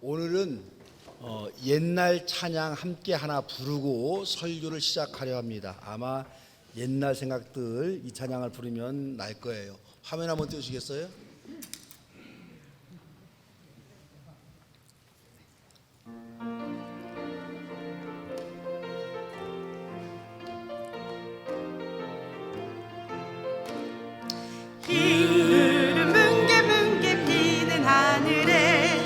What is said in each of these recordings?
오늘은 옛날 찬양 함께 하나 부르고 설교를 시작하려 합니다. 아마 옛날 생각들 이 찬양을 부르면 날 거예요. 화면 한번 띄워주시겠어요? 흰 뭉게뭉게 피는 하늘에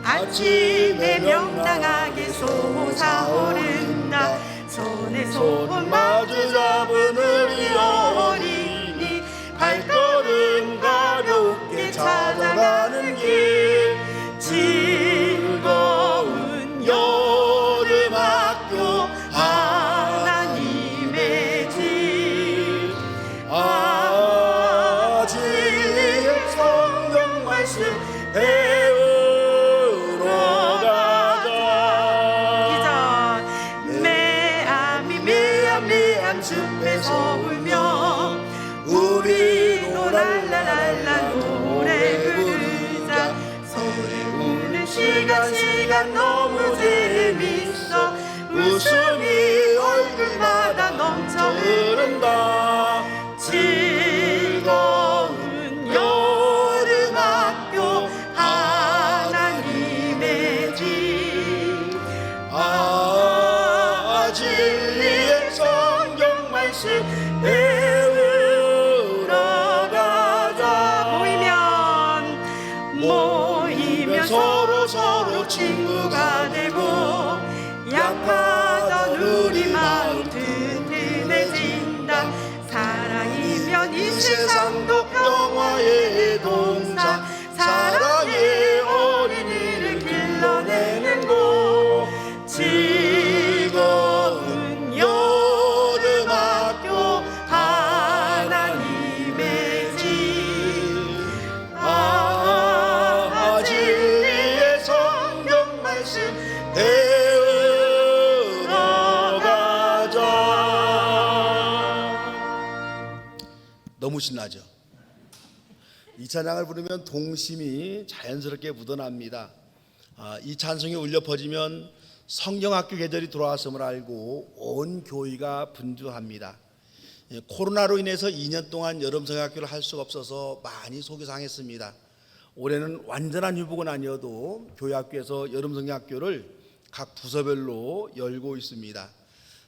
아침에 명랑하게 솟아오른다. 손에 손 마주 잡은 우리 어린이 발걸음 가볍게 찾아가는 길, 즐거운 여름학교 하나님의 집. 진리의 성경 말씀 배우러 가자. 매암 숲에서 울며 우리도 랄랄랄라 노래 부르자. 소리 우는 시간 너무 재밌어. 웃음이 얼굴마다 넘쳐 흐른다. 즐거운 여름학교 하나님의 집. 진리의 성경 말씀 배우러 가자. 모이면 서로 친구가 되고 약하던 우리 마음 든든해진다. 사랑이면 이 세상도 평화의 동산, 사랑의 어린이를 길러내는 곳, 즐거운 여름학교 하나님의 집. 진리의 성경 말씀 배우러 가자. 너무 신나죠? 이 찬양을 부르면 동심이 자연스럽게 묻어납니다. 이 찬송이 울려 퍼지면 성경학교 계절이 돌아왔음을 알고 온 교회가 분주합니다. 코로나로 인해서 2년 동안 여름 성경학교를 할 수가 없어서 많이 속이 상했습니다. 올해는 완전한 유복은 아니어도 교회 학교에서 여름 성경학교를 각 부서별로 열고 있습니다.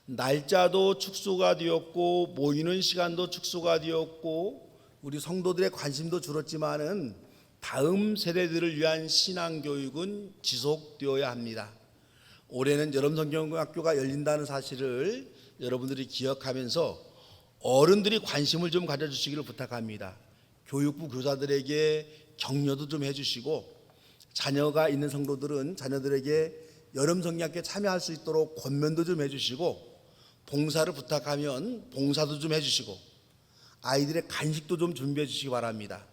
날짜도 축소가 되었고 모이는 시간도 축소가 되었고 우리 성도들의 관심도 줄었지만은 다음 세대들을 위한 신앙교육은 지속되어야 합니다. 올해는 여름성경학교가 열린다는 사실을 여러분들이 기억하면서 어른들이 관심을 좀 가져주시기를 부탁합니다. 교육부 교사들에게 격려도 좀 해주시고 자녀가 있는 성도들은 자녀들에게 여름성경학교에 참여할 수 있도록 권면도 좀 해주시고 봉사를 부탁하면 봉사도 좀 해주시고 아이들의 간식도 좀 준비해 주시기 바랍니다.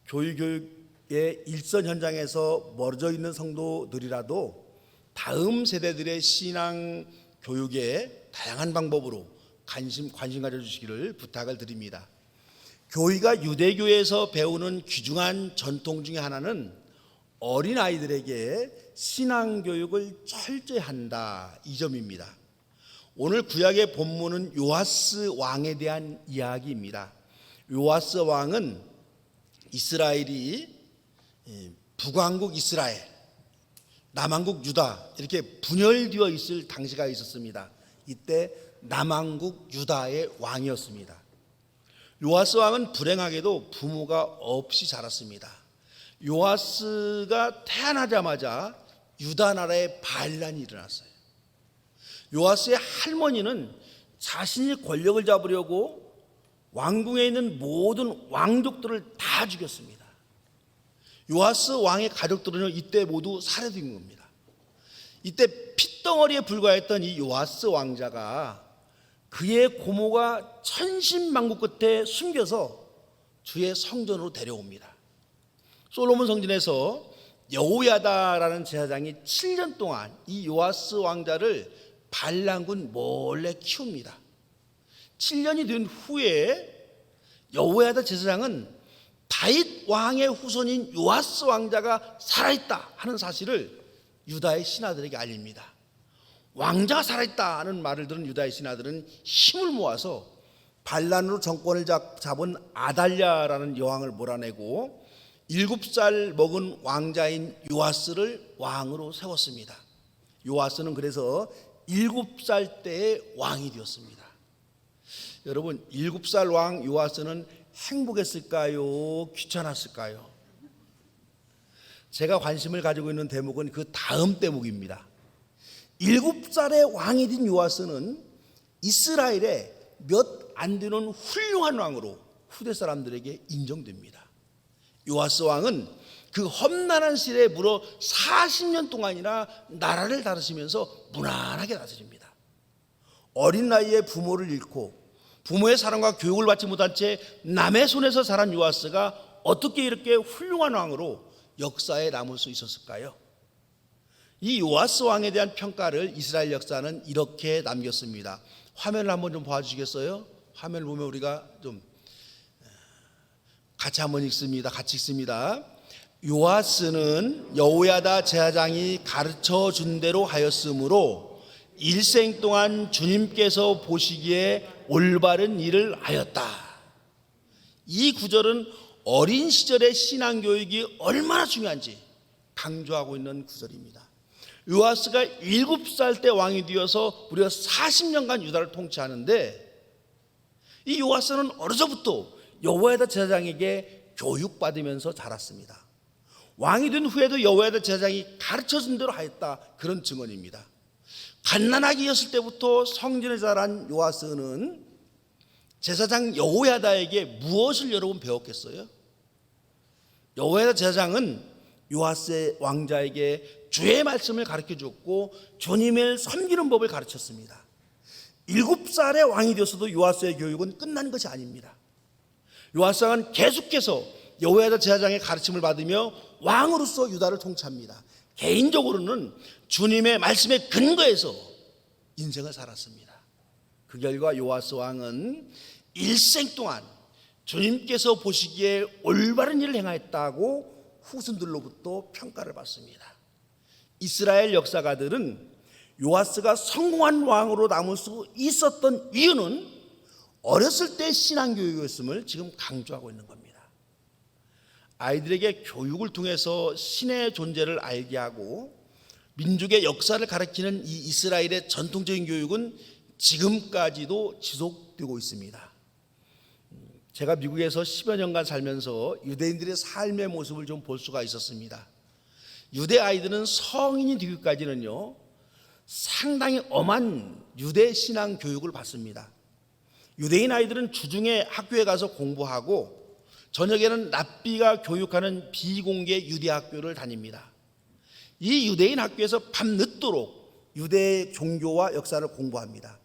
교육의 일선 현장에서 멀어져 있는 성도들이라도 다음 세대들의 신앙 교육에 다양한 방법으로 관심 가져주시기를 부탁을 드립니다. 교회가 유대교에서 배우는 귀중한 전통 중에 하나는 어린아이들에게 신앙 교육을 철저히 한다, 이 점입니다. 오늘 구약의 본문은 요아스 왕에 대한 이야기입니다. 요아스 왕은 이스라엘이 북왕국 이스라엘, 남왕국 유다 이렇게 분열되어 있을 당시가 있었습니다. 이때 남왕국 유다의 왕이었습니다. 요아스 왕은 불행하게도 부모가 없이 자랐습니다. 요아스가 태어나자마자 유다 나라에 반란이 일어났어요. 요아스의 할머니는 자신이 권력을 잡으려고 왕궁에 있는 모든 왕족들을 다 죽였습니다. 요아스 왕의 가족들은 이때 모두 살해된 겁니다. 이때 핏덩어리에 불과했던 이 요아스 왕자가 그의 고모가 천신만고 끝에 숨겨서 주의 성전으로 데려옵니다. 솔로몬 성전에서 여호야다라는 제사장이 7년 동안 이 요아스 왕자를 반란군 몰래 키웁니다. 7년이 된 후에 여호야다 제사장은 다윗 왕의 후손인 요아스 왕자가 살아있다 하는 사실을 유다의 신하들에게 알립니다. 왕자가 살아있다는 말을 들은 유다의 신하들은 힘을 모아서 반란으로 정권을 잡은 아달랴라는 여왕을 몰아내고 7살 먹은 왕자인 요아스를 왕으로 세웠습니다. 요아스는 그래서 7살 때에 왕이 되었습니다. 여러분, 7살 왕 요아스는 행복했을까요? 귀찮았을까요? 제가 관심을 가지고 있는 대목은 그 다음 대목입니다. 7살의 왕이 된 요아스는 이스라엘의 몇 안 되는 훌륭한 왕으로 후대 사람들에게 인정됩니다. 요아스 왕은 그 험난한 시대에 무려 40년 동안이나 나라를 다스리면서 무난하게 다스립니다. 어린 나이에 부모를 잃고 부모의 사랑과 교육을 받지 못한 채 남의 손에서 자란 요아스가 어떻게 이렇게 훌륭한 왕으로 역사에 남을 수 있었을까요? 이 요아스 왕에 대한 평가를 이스라엘 역사는 이렇게 남겼습니다. 화면을 한번 좀 봐주시겠어요? 화면을 보면 우리가 좀 같이 한번 읽습니다. 같이 읽습니다. 요아스는 여호야다 제사장이 가르쳐 준 대로 하였으므로 일생 동안 주님께서 보시기에 올바른 일을 하였다. 이 구절은 어린 시절의 신앙교육이 얼마나 중요한지 강조하고 있는 구절입니다. 요아스가 7살 때 왕이 되어서 무려 40년간 유다를 통치하는데, 이 요아스는 어려서부터 여호야다 제사장에게 교육받으면서 자랐습니다. 왕이 된 후에도 여호야다 제사장이 가르쳐준 대로 하였다, 그런 증언입니다. 갓난아기였을 때부터 성전에 자란 요아스는 제사장 여호야다에게 무엇을 여러분 배웠겠어요? 여호야다 제사장은 요아스의 왕자에게 주의 말씀을 가르쳐 줬고 주님을 섬기는 법을 가르쳤습니다. 7살의 왕이 되어서도 요아스의 교육은 끝난 것이 아닙니다. 요아스 왕은 계속해서 여호야다 제사장의 가르침을 받으며 왕으로서 유다를 통치합니다. 개인적으로는 주님의 말씀에 근거해서 인생을 살았습니다. 그 결과 요아스 왕은 일생 동안 주님께서 보시기에 올바른 일을 행하였다고 후손들로부터 평가를 받습니다. 이스라엘 역사가들은 요아스가 성공한 왕으로 남을 수 있었던 이유는 어렸을 때 신앙교육이었음을 지금 강조하고 있는 겁니다. 아이들에게 교육을 통해서 신의 존재를 알게 하고 민족의 역사를 가르치는 이 이스라엘의 전통적인 교육은 지금까지도 지속되고 있습니다. 제가 미국에서 10여 년간 살면서 유대인들의 삶의 모습을 좀 볼 수가 있었습니다. 유대 아이들은 성인이 되기까지는요, 상당히 엄한 유대 신앙 교육을 받습니다. 유대인 아이들은 주중에 학교에 가서 공부하고 저녁에는 랍비가 교육하는 비공개 유대 학교를 다닙니다. 이 유대인 학교에서 밤늦도록 유대 종교와 역사를 공부합니다.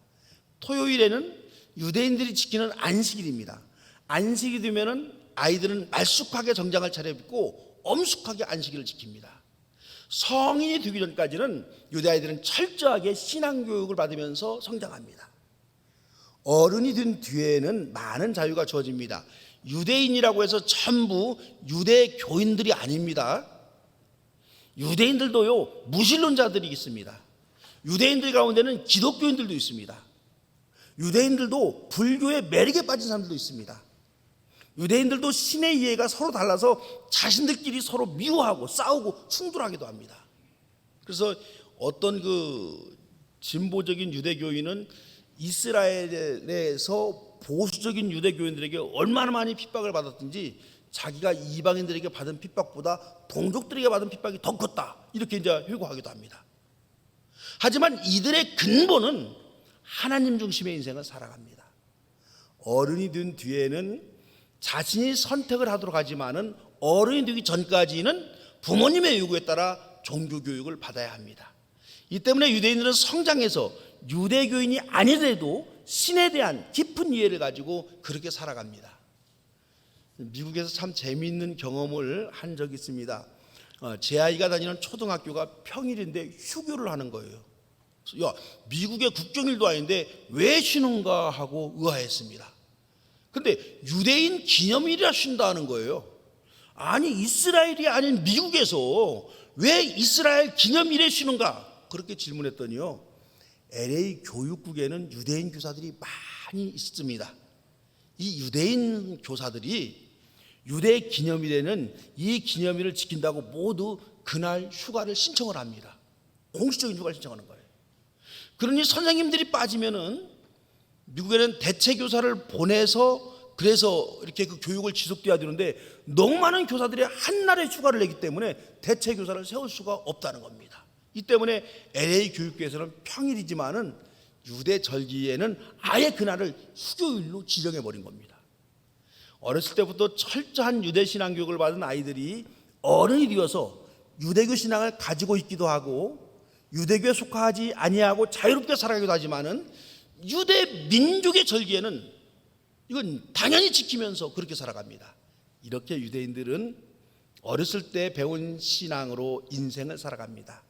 토요일에는 유대인들이 지키는 안식일입니다. 안식이 되면은 아이들은 말쑥하게 정장을 차려입고 엄숙하게 안식일을 지킵니다. 성인이 되기 전까지는 유대 아이들은 철저하게 신앙교육을 받으면서 성장합니다. 어른이 된 뒤에는 많은 자유가 주어집니다. 유대인이라고 해서 전부 유대 교인들이 아닙니다. 유대인들도요, 무신론자들이 있습니다. 유대인들 가운데는 기독교인들도 있습니다. 유대인들도 불교의 매력에 빠진 사람들도 있습니다. 유대인들도 신의 이해가 서로 달라서 자신들끼리 서로 미워하고 싸우고 충돌하기도 합니다. 그래서 어떤 그 진보적인 유대교인은 이스라엘에서 보수적인 유대교인들에게 얼마나 많이 핍박을 받았든지 자기가 이방인들에게 받은 핍박보다 동족들에게 받은 핍박이 더 컸다, 이렇게 이제 회고하기도 합니다. 하지만 이들의 근본은 하나님 중심의 인생을 살아갑니다. 어른이 된 뒤에는 자신이 선택을 하도록 하지만은 어른이 되기 전까지는 부모님의 요구에 따라 종교교육을 받아야 합니다. 이 때문에 유대인들은 성장해서 유대교인이 아니더라도 신에 대한 깊은 이해를 가지고 그렇게 살아갑니다. 미국에서 참 재미있는 경험을 한 적이 있습니다. 제 아이가 다니는 초등학교가 평일인데 휴교를 하는 거예요. 야, 미국의 국경일도 아닌데 왜 쉬는가 하고 의아했습니다. 근데 유대인 기념일이라 쉰다는 거예요. 아니, 이스라엘이 아닌 미국에서 왜 이스라엘 기념일에 쉬는가? 그렇게 질문했더니요, LA 교육국에는 유대인 교사들이 많이 있습니다. 이 유대인 교사들이 유대 기념일에는 이 기념일을 지킨다고 모두 그날 휴가를 신청을 합니다. 공식적인 휴가를 신청하는 거예요. 그러니 선생님들이 빠지면은 미국에는 대체 교사를 보내서 그래서 이렇게 그 교육을 지속돼야 되는데 너무 많은 교사들이 한 날에 휴가를 내기 때문에 대체 교사를 세울 수가 없다는 겁니다. 이 때문에 LA 교육계에서는 평일이지만은 유대 절기에는 아예 그날을 휴교일로 지정해 버린 겁니다. 어렸을 때부터 철저한 유대 신앙 교육을 받은 아이들이 어른이 되어서 유대교 신앙을 가지고 있기도 하고 유대교에 속하지 아니하고 자유롭게 살아가기도 하지만은 유대 민족의 절기에는 이건 당연히 지키면서 그렇게 살아갑니다. 이렇게 유대인들은 어렸을 때 배운 신앙으로 인생을 살아갑니다.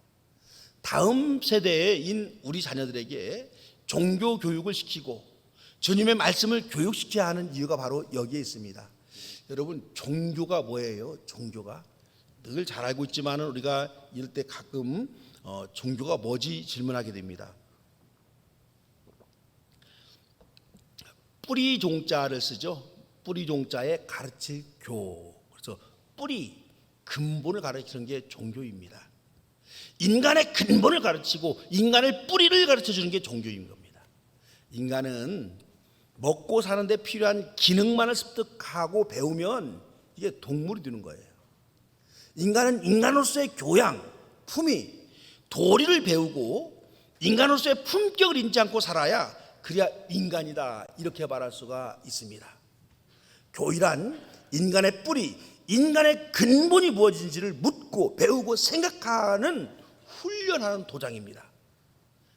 다음 세대인 우리 자녀들에게 종교 교육을 시키고 주님의 말씀을 교육시켜야 하는 이유가 바로 여기에 있습니다. 여러분, 종교가 뭐예요? 종교가 늘 잘 알고 있지만 우리가 이럴 때 가끔 종교가 뭐지 질문하게 됩니다. 뿌리 종자를 쓰죠. 뿌리 종자에 가르칠 교. 그래서 뿌리, 근본을 가르치는 게 종교입니다. 인간의 근본을 가르치고 인간의 뿌리를 가르쳐주는 게 종교인 겁니다. 인간은 먹고 사는데 필요한 기능만을 습득하고 배우면 이게 동물이 되는 거예요. 인간은 인간으로서의 교양, 품위, 도리를 배우고 인간으로서의 품격을 잃지 않고 살아야 그래야 인간이다 이렇게 말할 수가 있습니다. 교이란 인간의 뿌리, 인간의 근본이 무엇인지를 묻고 배우고 생각하는 훈련하는 도장입니다.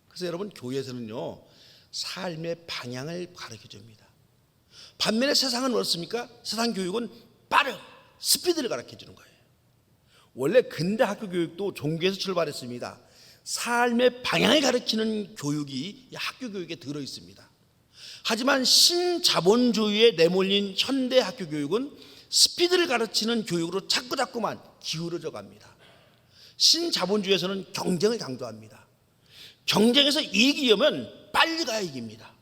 그래서 여러분, 교회에서는요 삶의 방향을 가르쳐 줍니다. 반면에 세상은 어떻습니까? 세상 교육은 빠른 스피드를 가르쳐 주는 거예요. 원래 근대 학교 교육도 종교에서 출발했습니다. 삶의 방향을 가르치는 교육이 학교 교육에 들어 있습니다. 하지만 신자본주의에 내몰린 현대 학교 교육은 스피드를 가르치는 교육으로 자꾸만 기울어져 갑니다. 신자본주의에서는 경쟁을 강조합니다. 경쟁에서 이기려면 빨리 가야 이깁니다.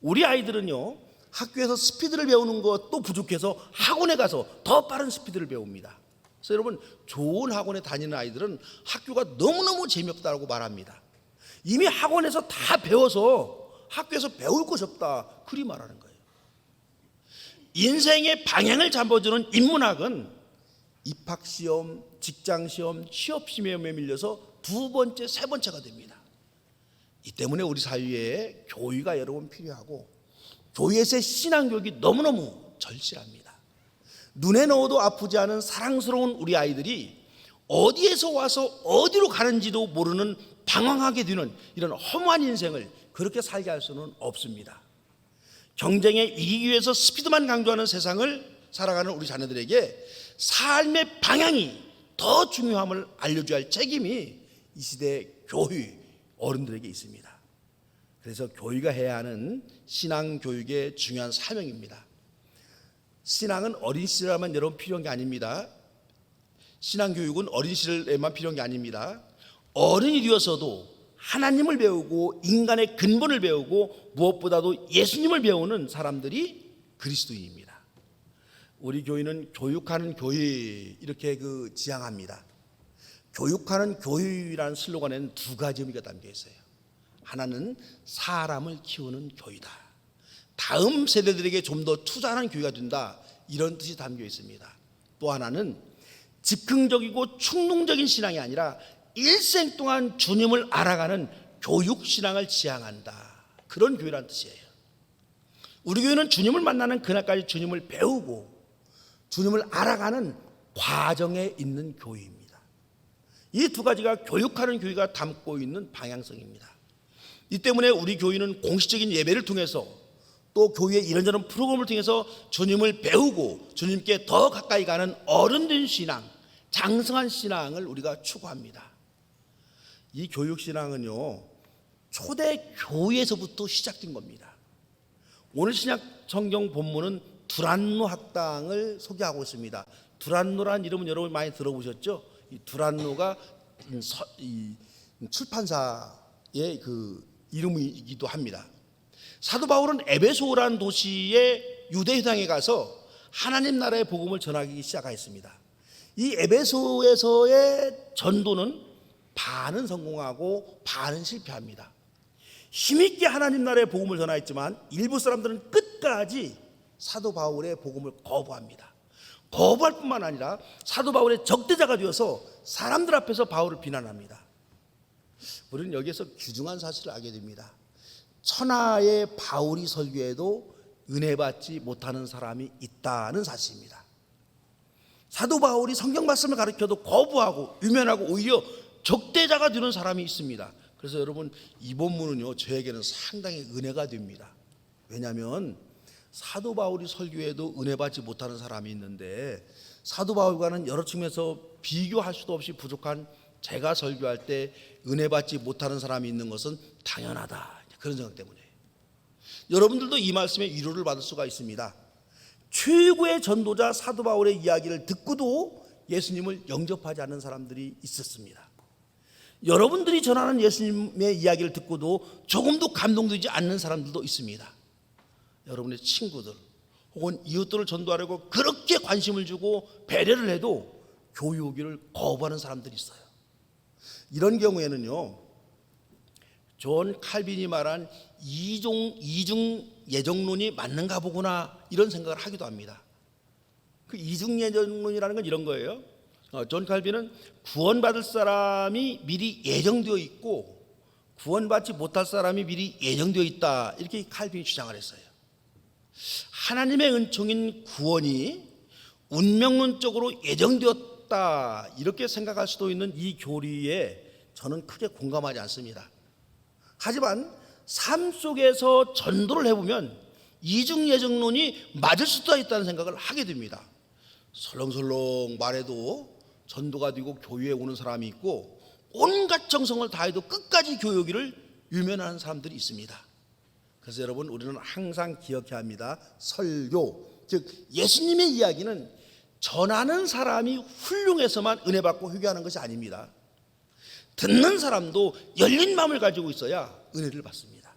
우리 아이들은요 학교에서 스피드를 배우는 것도 부족해서 학원에 가서 더 빠른 스피드를 배웁니다. 그래서 여러분, 좋은 학원에 다니는 아이들은 학교가 너무너무 재미없다고 말합니다. 이미 학원에서 다 배워서 학교에서 배울 것이 없다 그리 말하는 거예요. 인생의 방향을 잡아주는 인문학은 입학시험, 직장시험, 취업시험에 밀려서 두 번째, 세 번째가 됩니다. 이 때문에 우리 사회에 교회가 여러분 필요하고 교회에서의 신앙교육이 너무너무 절실합니다. 눈에 넣어도 아프지 않은 사랑스러운 우리 아이들이 어디에서 와서 어디로 가는지도 모르는 방황하게 되는 이런 허무한 인생을 그렇게 살게 할 수는 없습니다. 경쟁에 이기기 위해서 스피드만 강조하는 세상을 살아가는 우리 자녀들에게 삶의 방향이 더 중요함을 알려줘야 할 책임이 이 시대의 교회 어른들에게 있습니다. 그래서 교회가 해야 하는 신앙교육의 중요한 사명입니다. 신앙은 어린 시절에만 여러분 필요한 게 아닙니다. 신앙교육은 어린 시절에만 필요한 게 아닙니다. 어른이 되어서도 하나님을 배우고 인간의 근본을 배우고 무엇보다도 예수님을 배우는 사람들이 그리스도인입니다. 우리 교회는 교육하는 교회 이렇게 지향합니다. 교육하는 교회라는 슬로건에는 두 가지 의미가 담겨 있어요. 하나는 사람을 키우는 교회다. 다음 세대들에게 좀 더 투자하는 교회가 된다. 이런 뜻이 담겨 있습니다. 또 하나는 즉흥적이고 충동적인 신앙이 아니라 일생 동안 주님을 알아가는 교육신앙을 지향한다. 그런 교회라는 뜻이에요. 우리 교회는 주님을 만나는 그날까지 주님을 배우고 주님을 알아가는 과정에 있는 교회입니다. 이 두 가지가 교육하는 교회가 담고 있는 방향성입니다. 이 때문에 우리 교회는 공식적인 예배를 통해서 또 교회의 이런저런 프로그램을 통해서 주님을 배우고 주님께 더 가까이 가는 어른된 신앙, 장성한 신앙을 우리가 추구합니다. 이 교육신앙은요 초대 교회에서부터 시작된 겁니다. 오늘 신약 성경 본문은 두란노 학당을 소개하고 있습니다. 두란노란 이름은 여러분 많이 들어보셨죠? 이 두란노가 이 출판사의 그 이름이기도 합니다. 사도 바울은 에베소라는 도시의 유대회당에 가서 하나님 나라의 복음을 전하기 시작했습니다. 이 에베소에서의 전도는 반은 성공하고 반은 실패합니다. 힘있게 하나님 나라의 복음을 전하였지만 일부 사람들은 끝까지 사도 바울의 복음을 거부합니다. 거부할 뿐만 아니라 사도 바울의 적대자가 되어서 사람들 앞에서 바울을 비난합니다. 우리는 여기에서 귀중한 사실을 알게 됩니다. 천하의 바울이 설교해도 은혜 받지 못하는 사람이 있다는 사실입니다. 사도 바울이 성경 말씀을 가르쳐도 거부하고 유면하고 오히려 적대자가 되는 사람이 있습니다. 그래서 여러분, 이 본문은요 저에게는 상당히 은혜가 됩니다. 왜냐하면 사도 바울이 설교해도 은혜 받지 못하는 사람이 있는데, 사도 바울과는 여러 측면에서 비교할 수도 없이 부족한 제가 설교할 때 은혜 받지 못하는 사람이 있는 것은 당연하다, 그런 생각 때문에 여러분들도 이 말씀에 위로를 받을 수가 있습니다. 최고의 전도자 사도 바울의 이야기를 듣고도 예수님을 영접하지 않는 사람들이 있었습니다. 여러분들이 전하는 예수님의 이야기를 듣고도 조금도 감동되지 않는 사람들도 있습니다. 여러분의 친구들 혹은 이웃들을 전도하려고 그렇게 관심을 주고 배려를 해도 교육을 거부하는 사람들이 있어요. 이런 경우에는요, 존 칼빈이 말한 이중 예정론이 맞는가 보구나, 이런 생각을 하기도 합니다. 그 이중 예정론이라는 건 이런 거예요. 존 칼빈은 구원받을 사람이 미리 예정되어 있고 구원받지 못할 사람이 미리 예정되어 있다, 이렇게 칼빈이 주장을 했어요. 하나님의 은총인 구원이 운명론적으로 예정되었다, 이렇게 생각할 수도 있는 이 교리에 저는 크게 공감하지 않습니다. 하지만 삶 속에서 전도를 해보면 이중예정론이 맞을 수도 있다는 생각을 하게 됩니다. 설렁설렁 말해도 전도가 되고 교회에 오는 사람이 있고, 온갖 정성을 다해도 끝까지 교육을 유면하는 사람들이 있습니다. 그래서 여러분, 우리는 항상 기억해야 합니다. 설교, 즉 예수님의 이야기는 전하는 사람이 훌륭해서만 은혜 받고 회개하는 것이 아닙니다. 듣는 사람도 열린 마음을 가지고 있어야 은혜를 받습니다.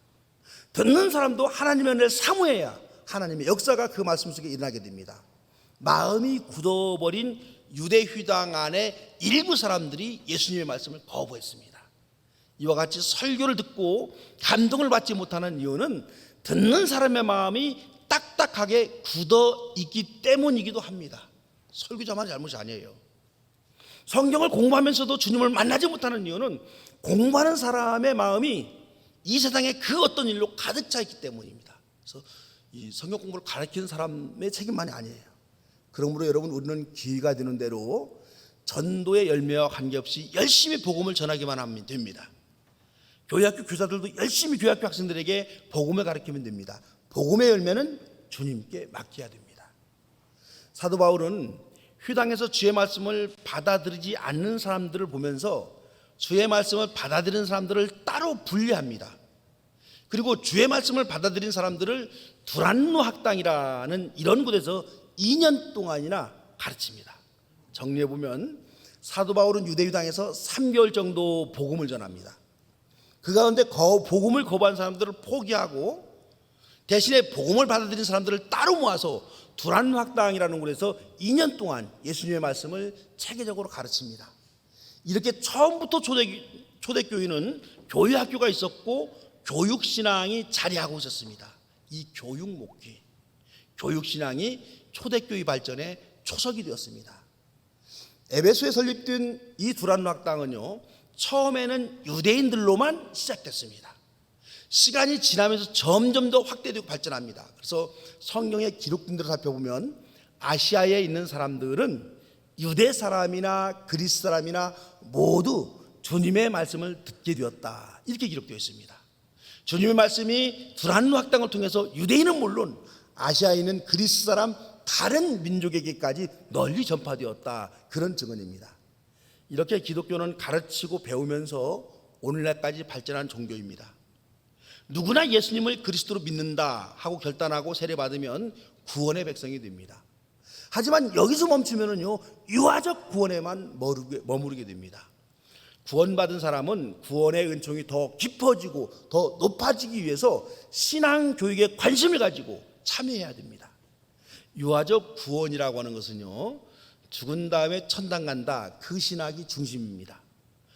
듣는 사람도 하나님의 은혜를 사모해야 하나님의 역사가 그 말씀 속에 일어나게 됩니다. 마음이 굳어버린 유대휘당 안에 일부 사람들이 예수님의 말씀을 거부했습니다. 이와 같이 설교를 듣고 감동을 받지 못하는 이유는 듣는 사람의 마음이 딱딱하게 굳어 있기 때문이기도 합니다. 설교자만 잘못이 아니에요. 성경을 공부하면서도 주님을 만나지 못하는 이유는 공부하는 사람의 마음이 이 세상에 그 어떤 일로 가득 차 있기 때문입니다. 그래서 이 성경 공부를 가르치는 사람의 책임만이 아니에요. 그러므로 여러분, 우리는 기회가 되는 대로 전도의 열매와 관계없이 열심히 복음을 전하기만 하면 됩니다. 교회학교 교사들도 열심히 교회학교 학생들에게 복음을 가르치면 됩니다. 복음의 열매는 주님께 맡겨야 됩니다. 사도 바울은 회당에서 주의 말씀을 받아들이지 않는 사람들을 보면서 주의 말씀을 받아들이는 사람들을 따로 분리합니다. 그리고 주의 말씀을 받아들인 사람들을 두란노 학당이라는 이런 곳에서 2년 동안이나 가르칩니다. 정리해보면 사도 바울은 유대유당에서 3개월 정도 복음을 전합니다. 그 가운데 복음을 거부한 사람들을 포기하고 대신에 복음을 받아들인 사람들을 따로 모아서 두란노 학당이라는 곳에서 2년 동안 예수님의 말씀을 체계적으로 가르칩니다. 이렇게 처음부터 초대교회는 교회학교가 있었고 교육신앙이 자리하고 있었습니다. 이 교육목회, 교육신앙이 초대교회 발전의 초석이 되었습니다. 에베소에 설립된 이 두란노 학당은요, 처음에는 유대인들로만 시작됐습니다. 시간이 지나면서 점점 더 확대되고 발전합니다. 그래서 성경의 기록된 대로 살펴보면 아시아에 있는 사람들은 유대 사람이나 그리스 사람이나 모두 주님의 말씀을 듣게 되었다, 이렇게 기록되어 있습니다. 주님의 말씀이 두란노 학당을 통해서 유대인은 물론 아시아에 있는 그리스 사람 다른 민족에게까지 널리 전파되었다, 그런 증언입니다. 이렇게 기독교는 가르치고 배우면서 오늘날까지 발전한 종교입니다. 누구나 예수님을 그리스도로 믿는다 하고 결단하고 세례받으면 구원의 백성이 됩니다. 하지만 여기서 멈추면은요, 유아적 구원에만 머무르게 됩니다. 구원받은 사람은 구원의 은총이 더 깊어지고 더 높아지기 위해서 신앙 교육에 관심을 가지고 참여해야 됩니다. 유아적 구원이라고 하는 것은요, 죽은 다음에 천당 간다, 그 신학이 중심입니다.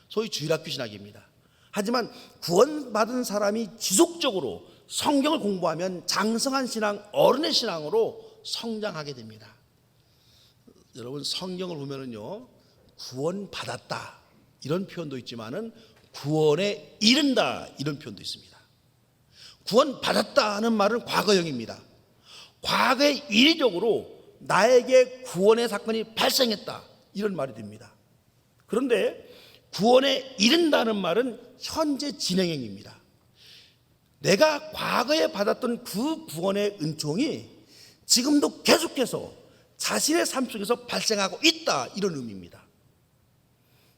소위 주일학교 신학입니다. 하지만 구원받은 사람이 지속적으로 성경을 공부하면 장성한 신앙, 어른의 신앙으로 성장하게 됩니다. 여러분, 성경을 보면은요, 구원받았다 이런 표현도 있지만은 구원에 이른다 이런 표현도 있습니다. 구원받았다는 말은 과거형입니다. 과거에 인위적으로 나에게 구원의 사건이 발생했다 이런 말이 됩니다. 그런데 구원에 이른다는 말은 현재 진행형입니다. 내가 과거에 받았던 그 구원의 은총이 지금도 계속해서 자신의 삶 속에서 발생하고 있다 이런 의미입니다.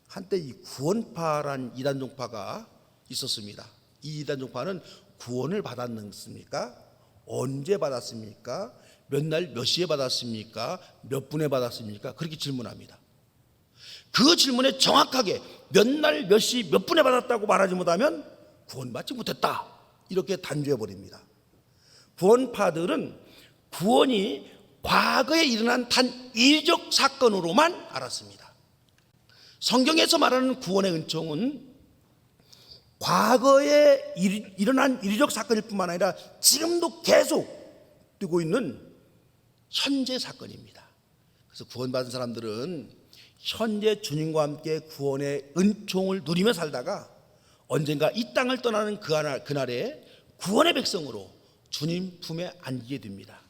한때 이 구원파란 이단 종파가 있었습니다. 이 이단 종파는 구원을 받았습니까? 언제 받았습니까? 몇 날 몇 시에 받았습니까? 몇 분에 받았습니까? 그렇게 질문합니다. 그 질문에 정확하게 몇 날 몇 시 몇 분에 받았다고 말하지 못하면 구원받지 못했다 이렇게 단죄해 버립니다. 구원파들은 구원이 과거에 일어난 단 일적 사건으로만 알았습니다. 성경에서 말하는 구원의 은총은 과거에 일어난 일적 사건일 뿐만 아니라 지금도 계속 되고 있는 현재 사건입니다. 그래서 구원받은 사람들은 현재 주님과 함께 구원의 은총을 누리며 살다가 언젠가 이 땅을 떠나는 그날에 구원의 백성으로 주님 품에 안기게 됩니다.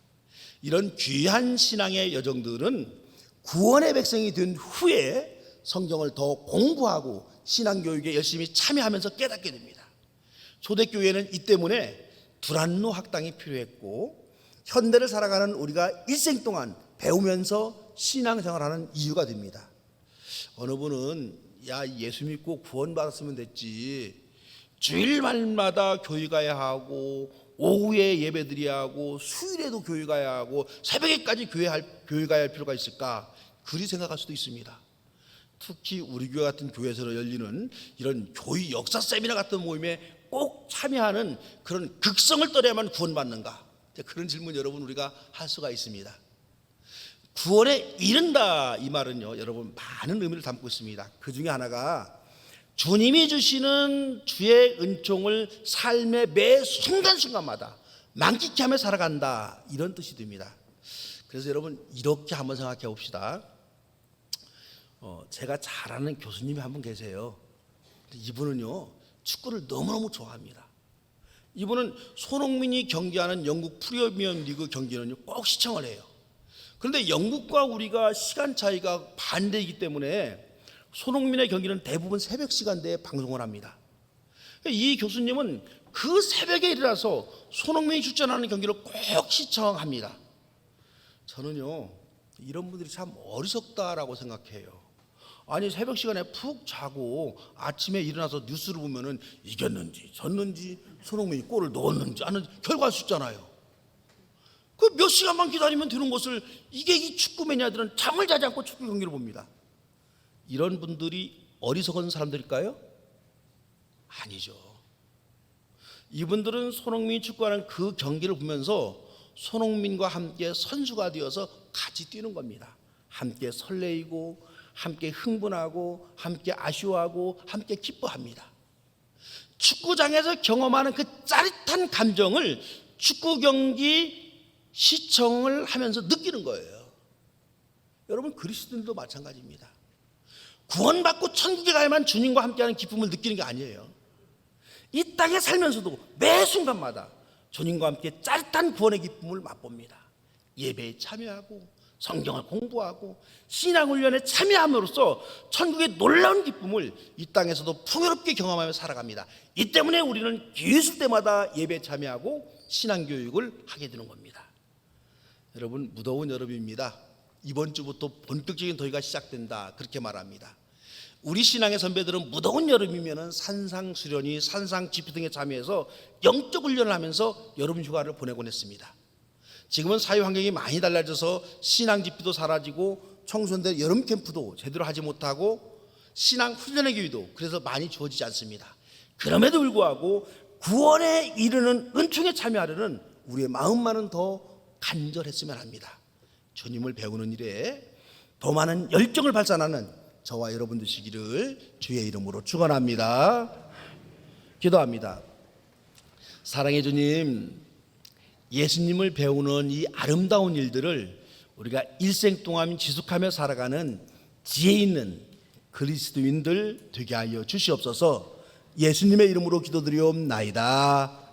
이런 귀한 신앙의 여정들은 구원의 백성이 된 후에 성경을 더 공부하고 신앙교육에 열심히 참여하면서 깨닫게 됩니다. 초대교회는 이 때문에 두란노 학당이 필요했고 현대를 살아가는 우리가 일생 동안 배우면서 신앙생활하는 이유가 됩니다. 어느 분은 야, 예수 믿고 구원받았으면 됐지, 주일말마다 교회 가야 하고 오후에 예배드려야 하고 수요일에도 교회 가야 하고 새벽에까지 교회 가야 할 필요가 있을까, 그리 생각할 수도 있습니다. 특히 우리 교회 같은 교회에서 열리는 이런 교회 역사 세미나 같은 모임에 꼭 참여하는 그런 극성을 떨어야만 구원받는가, 그런 질문 여러분 우리가 할 수가 있습니다. 구원에 이른다 이 말은요, 여러분 많은 의미를 담고 있습니다. 그 중에 하나가 주님이 주시는 주의 은총을 삶의 매 순간순간마다 만끽해 하며 살아간다 이런 뜻이 됩니다. 그래서 여러분 이렇게 한번 생각해 봅시다. 제가 잘 아는 교수님이 한 분 계세요. 이분은요 축구를 너무너무 좋아합니다. 이분은 손흥민이 경기하는 영국 프리미엄 리그 경기는요 꼭 시청을 해요. 그런데 영국과 우리가 시간 차이가 반대이기 때문에 손흥민의 경기는 대부분 새벽 시간대에 방송을 합니다. 이 교수님은 그 새벽에 일어나서 손흥민이 출전하는 경기를 꼭 시청합니다. 저는요 이런 분들이 참 어리석다라고 생각해요. 아니 새벽 시간에 푹 자고 아침에 일어나서 뉴스를 보면은 이겼는지 졌는지 손흥민이 골을 넣었는지 안 넣었는지 결과 알 수 있잖아요. 그 몇 시간만 기다리면 되는 것을 이게 이 축구 매니아들은 잠을 자지 않고 축구 경기를 봅니다. 이런 분들이 어리석은 사람들일까요? 아니죠. 이분들은 손흥민이 축구하는 그 경기를 보면서 손흥민과 함께 선수가 되어서 같이 뛰는 겁니다. 함께 설레이고 함께 흥분하고 함께 아쉬워하고 함께 기뻐합니다. 축구장에서 경험하는 그 짜릿한 감정을 축구 경기 시청을 하면서 느끼는 거예요. 여러분 그리스도인도 마찬가지입니다. 구원받고 천국에 가야만 주님과 함께하는 기쁨을 느끼는 게 아니에요. 이 땅에 살면서도 매 순간마다 주님과 함께 짜릿한 구원의 기쁨을 맛봅니다. 예배에 참여하고 성경을 공부하고 신앙훈련에 참여함으로써 천국의 놀라운 기쁨을 이 땅에서도 풍요롭게 경험하며 살아갑니다. 이 때문에 우리는 기회 있을 때마다 예배에 참여하고 신앙교육을 하게 되는 겁니다. 여러분 무더운 여름입니다. 이번 주부터 본격적인 더위가 시작된다 그렇게 말합니다. 우리 신앙의 선배들은 무더운 여름이면 산상수련이 산상집회 등에 참여해서 영적 훈련을 하면서 여름 휴가를 보내곤 했습니다. 지금은 사회 환경이 많이 달라져서 신앙 집회도 사라지고 청소년들 여름 캠프도 제대로 하지 못하고 신앙 훈련의 기회도 그래서 많이 주어지지 않습니다. 그럼에도 불구하고 구원에 이르는 은총에 참여하려는 우리의 마음만은 더 간절했으면 합니다. 주님을 배우는 일에 더 많은 열정을 발산하는 저와 여러분 되시기를 주의 이름으로 축원합니다. 기도합니다. 사랑의 주님, 예수님을 배우는 이 아름다운 일들을 우리가 일생 동안 지속하며 살아가는 지혜 있는 그리스도인들 되게 하여 주시옵소서. 예수님의 이름으로 기도드리옵나이다.